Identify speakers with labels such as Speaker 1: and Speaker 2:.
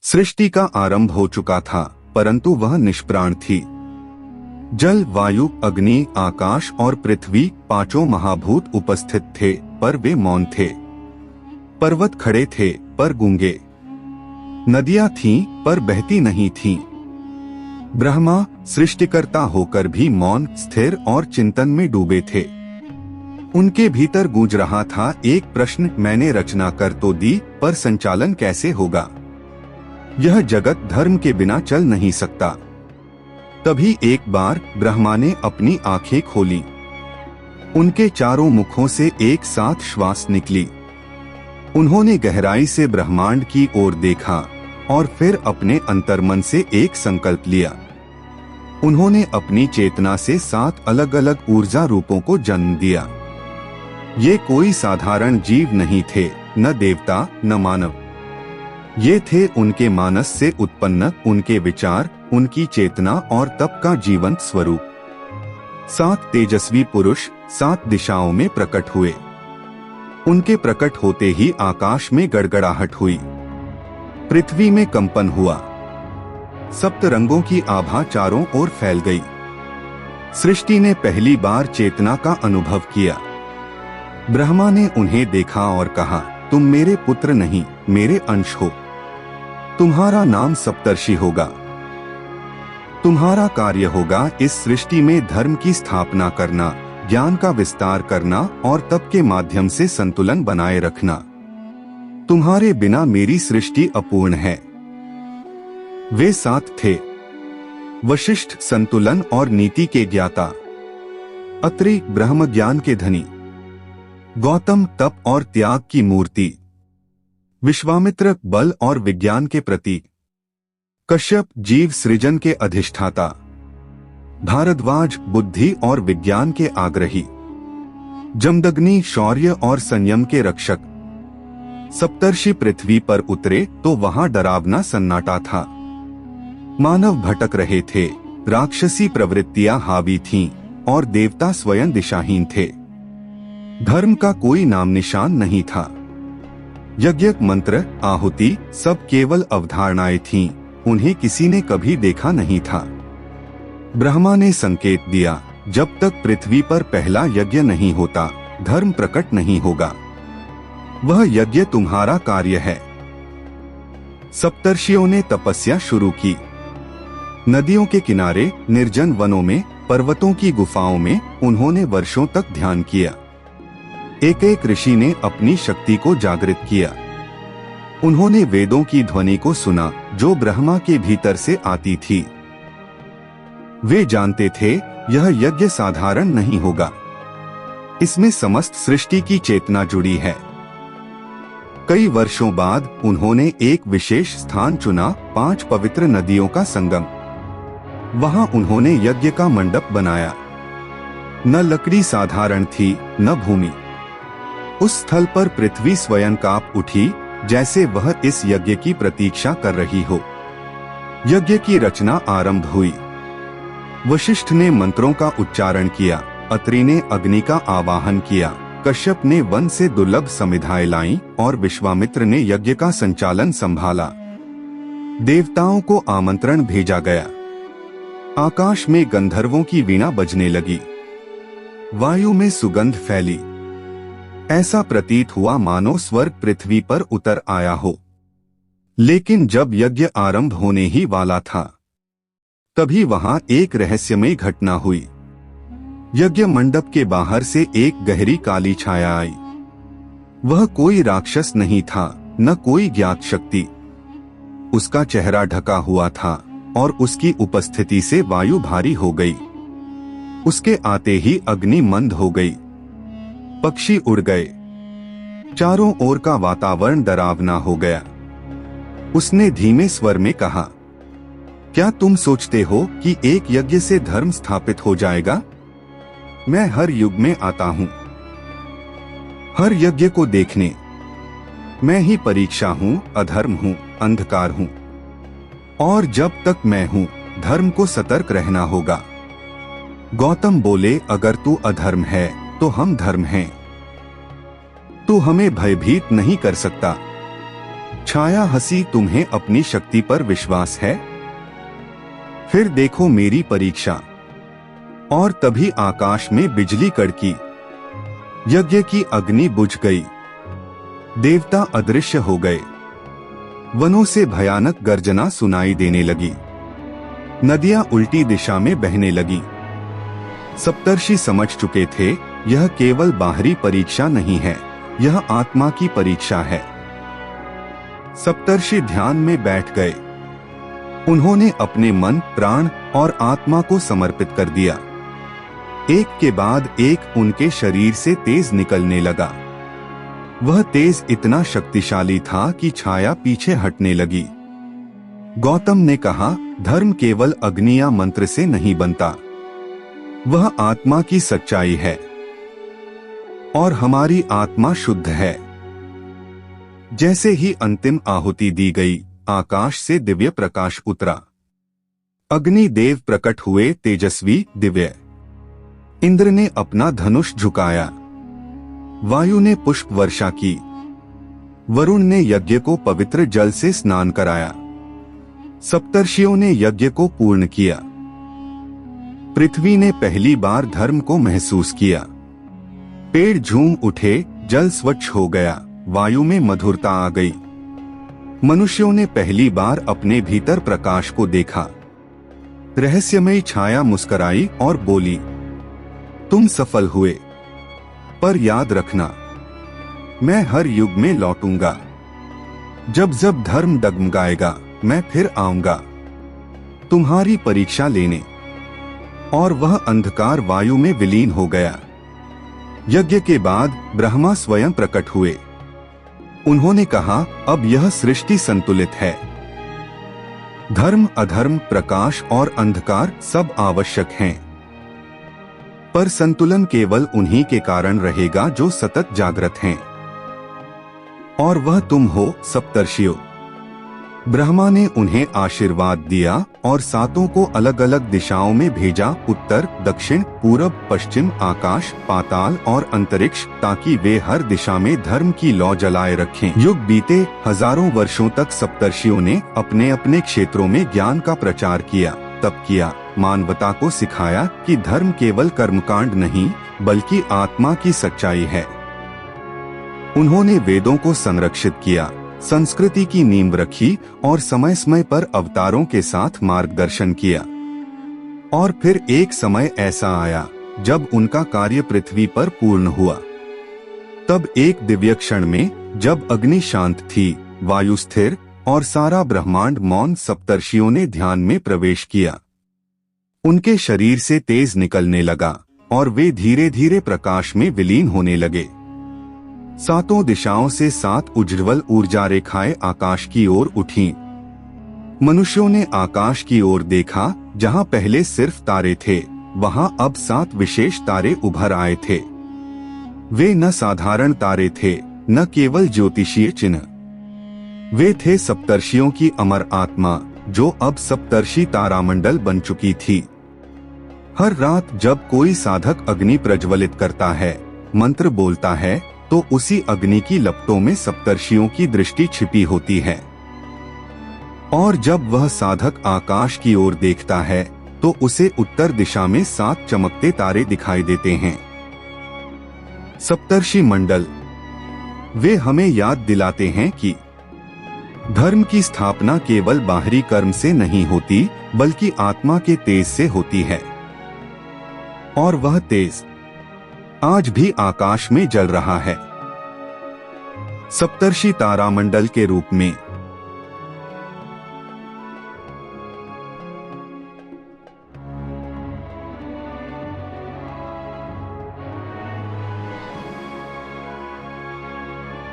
Speaker 1: सृष्टि का आरंभ हो चुका था, परंतु वह निष्प्राण थी। जल, वायु, अग्नि, आकाश और पृथ्वी पांचों महाभूत उपस्थित थे, पर वे मौन थे। पर्वत खड़े थे, पर गूंगे। नदियां थीं, पर बहती नहीं थीं। ब्रह्मा सृष्टिकर्ता होकर भी मौन, स्थिर और चिंतन में डूबे थे। उनके भीतर गूंज रहा था एक प्रश्न, मैंने रचना कर तो दी, पर संचालन कैसे होगा? यह जगत धर्म के बिना चल नहीं सकता। तभी एक बार ब्रह्मा ने अपनी आंखें खोली। उनके चारों मुखों से एक साथ श्वास निकली। उन्होंने गहराई से ब्रह्मांड की ओर देखा और फिर अपने अंतर्मन से एक संकल्प लिया। उन्होंने अपनी चेतना से 7 अलग अलग ऊर्जा रूपों को जन्म दिया। ये कोई साधारण जीव नहीं थे, न देवता न मानव। ये थे उनके मानस से उत्पन्न उनके विचार, उनकी चेतना और तप का जीवंत स्वरूप। 7 तेजस्वी पुरुष 7 दिशाओं में प्रकट हुए। उनके प्रकट होते ही आकाश में गड़गड़ाहट हुई, पृथ्वी में कंपन हुआ, सप्त रंगों की आभा चारों ओर फैल गई। सृष्टि ने पहली बार चेतना का अनुभव किया। ब्रह्मा ने उन्हें देखा और कहा, तुम मेरे पुत्र नहीं, मेरे अंश हो। तुम्हारा नाम सप्तर्षि होगा। तुम्हारा कार्य होगा इस सृष्टि में धर्म की स्थापना करना, ज्ञान का विस्तार करना और तप के माध्यम से संतुलन बनाए रखना। तुम्हारे बिना मेरी सृष्टि अपूर्ण है। वे 7 थे। वशिष्ठ संतुलन और नीति के ज्ञाता, अत्रि ब्रह्म ज्ञान के धनी, गौतम तप और त्याग की मूर्ति, विश्वामित्र बल और विज्ञान के प्रतीक, कश्यप जीव सृजन के अधिष्ठाता, भारद्वाज बुद्धि और विज्ञान के आग्रही, जमदग्नि शौर्य और संयम के रक्षक। सप्तर्षि पृथ्वी पर उतरे तो वहां डरावना सन्नाटा था। मानव भटक रहे थे, राक्षसी प्रवृत्तियां हावी थीं और देवता स्वयं दिशाहीन थे। धर्म का कोई नाम निशान नहीं था। यज्ञ, मंत्र, आहुति सब केवल अवधारणाएं थीं, उन्हें किसी ने कभी देखा नहीं था। ब्रह्मा ने संकेत दिया, जब तक पृथ्वी पर पहला यज्ञ नहीं होता, धर्म प्रकट नहीं होगा। वह यज्ञ तुम्हारा कार्य है। सप्तर्षियों ने तपस्या शुरू की। नदियों के किनारे, निर्जन वनों में, पर्वतों की गुफाओं में उन्होंने वर्षों तक ध्यान किया। एक एक ऋषि ने अपनी शक्ति को जागृत किया। उन्होंने वेदों की ध्वनि को सुना जो ब्रह्मा के भीतर से आती थी। वे जानते थे यह यज्ञ साधारण नहीं होगा। इसमें समस्त सृष्टि की चेतना जुड़ी है। कई वर्षों बाद उन्होंने एक विशेष स्थान चुना, 5 पवित्र नदियों का संगम। वहां उन्होंने यज्ञ का मंडप बनाया। न लकड़ी साधारण थी, न भूमि। उस स्थल पर पृथ्वी स्वयं कांप उठी, जैसे वह इस यज्ञ की प्रतीक्षा कर रही हो। यज्ञ की रचना आरंभ हुई। वशिष्ठ ने मंत्रों का उच्चारण किया, अत्रि ने अग्नि का आवाहन किया, कश्यप ने वन से दुर्लभ समिधाएं लाईं और विश्वामित्र ने यज्ञ का संचालन संभाला। देवताओं को आमंत्रण भेजा गया। आकाश में गंधर्वों की वीणा बजने लगी। वायु में सुगंध फैली। ऐसा प्रतीत हुआ मानो स्वर्ग पृथ्वी पर उतर आया हो। लेकिन जब यज्ञ आरंभ होने ही वाला था, तभी वहां एक रहस्यमयी घटना हुई। यज्ञ मंडप के बाहर से एक गहरी काली छाया आई। वह कोई राक्षस नहीं था, न कोई ज्ञात शक्ति। उसका चेहरा ढका हुआ था और उसकी उपस्थिति से वायु भारी हो गई। उसके आते ही अग्नि मंद हो गई। पक्षी उड़ गए। चारों ओर का वातावरण डरावना हो गया। उसने धीमे स्वर में कहा, क्या तुम सोचते हो कि एक यज्ञ से धर्म स्थापित हो जाएगा? मैं हर युग में आता हूँ, हर यज्ञ को देखने। मैं ही परीक्षा हूँ, अधर्म हूँ, अंधकार हूँ। और जब तक मैं हूँ, धर्म को सतर्क रहना होगा। गौतम बोले, अगर तू अधर्म है तो हम धर्म हैं। तू हमें भयभीत नहीं कर सकता। छाया हंसी, तुम्हें अपनी शक्ति पर विश्वास है? फिर देखो मेरी परीक्षा। और तभी आकाश में बिजली कड़की, यज्ञ की अग्नि बुझ गई, देवता अदृश्य हो गए, वनों से भयानक गर्जना सुनाई देने लगी, नदियां उल्टी दिशा में बहने लगी। सप्तर्षि समझ चुके थे, यह केवल बाहरी परीक्षा नहीं है, यह आत्मा की परीक्षा है। सप्तर्षि ध्यान में बैठ गए। उन्होंने अपने मन, प्राण और आत्मा को समर्पित कर दिया। एक के बाद एक उनके शरीर से तेज निकलने लगा। वह तेज इतना शक्तिशाली था कि छाया पीछे हटने लगी। गौतम ने कहा, धर्म केवल अग्नि या मंत्र से नहीं बनता, वह आत्मा की सच्चाई है, और हमारी आत्मा शुद्ध है। जैसे ही अंतिम आहुति दी गई, आकाश से दिव्य प्रकाश उतरा। अग्नि देव प्रकट हुए, तेजस्वी, दिव्य। इंद्र ने अपना धनुष झुकाया, वायु ने पुष्प वर्षा की, वरुण ने यज्ञ को पवित्र जल से स्नान कराया, सप्तर्षियों ने यज्ञ को पूर्ण किया। पृथ्वी ने पहली बार धर्म को महसूस किया। पेड़ झूम उठे, जल स्वच्छ हो गया, वायु में मधुरता आ गई। मनुष्यों ने पहली बार अपने भीतर प्रकाश को देखा। रहस्यमयी छाया मुस्कुराई और बोली, तुम सफल हुए, पर याद रखना, मैं हर युग में लौटूंगा। जब जब धर्म डगमगाएगा, मैं फिर आऊंगा तुम्हारी परीक्षा लेने। और वह अंधकार वायु में विलीन हो गया। यज्ञ के बाद ब्रह्मा स्वयं प्रकट हुए। उन्होंने कहा, अब यह सृष्टि संतुलित है। धर्म, अधर्म, प्रकाश और अंधकार सब आवश्यक हैं, पर संतुलन केवल उन्हीं के कारण रहेगा जो सतत जागृत हैं। और वह तुम हो, सप्तर्षियों। ब्रह्मा ने उन्हें आशीर्वाद दिया और सातों को अलग अलग दिशाओं में भेजा, उत्तर, दक्षिण, पूरब, पश्चिम, आकाश, पाताल और अंतरिक्ष, ताकि वे हर दिशा में धर्म की लौ जलाए रखें। युग बीते, हजारों वर्षों तक सप्तर्षियों ने अपने अपने क्षेत्रों में ज्ञान का प्रचार किया, तप किया, मानवता को सिखाया कि धर्म केवल कर्मकांड नहीं, बल्कि आत्मा की सच्चाई है। उन्होंने वेदों को संरक्षित किया, संस्कृति की नींव रखी और समय समय पर अवतारों के साथ मार्गदर्शन किया। और फिर एक समय ऐसा आया जब उनका कार्य पृथ्वी पर पूर्ण हुआ। तब एक दिव्य क्षण में, जब अग्नि शांत थी, वायु स्थिर और सारा ब्रह्मांड मौन, सप्तर्षियों ने ध्यान में प्रवेश किया। उनके शरीर से तेज निकलने लगा और वे धीरे धीरे प्रकाश में विलीन होने लगे। सातों दिशाओं से 7 उज्ज्वल ऊर्जा रेखाएं आकाश की ओर उठीं। मनुष्यों ने आकाश की ओर देखा, जहां पहले सिर्फ तारे थे, वहां अब 7 विशेष तारे उभर आए थे। वे न साधारण तारे थे, न केवल ज्योतिषीय चिन्ह, वे थे सप्तर्षियों की अमर आत्मा, जो अब सप्तर्षि तारामंडल बन चुकी थी। हर रात जब कोई साधक अग्नि प्रज्वलित करता है, मंत्र बोलता है, तो उसी अग्नि की लपटों में सप्तर्षियों की दृष्टि छिपी होती है। और जब वह साधक आकाश की ओर देखता है, तो उसे उत्तर दिशा में 7 चमकते तारे दिखाई देते हैं। सप्तर्षि मंडल, वे हमें याद दिलाते हैं कि धर्म की स्थापना केवल बाहरी कर्म से नहीं होती, बल्कि आत्मा के तेज से होती है। और वह तेज आज भी आकाश में जल रहा है, सप्तर्षि तारामंडल के रूप में।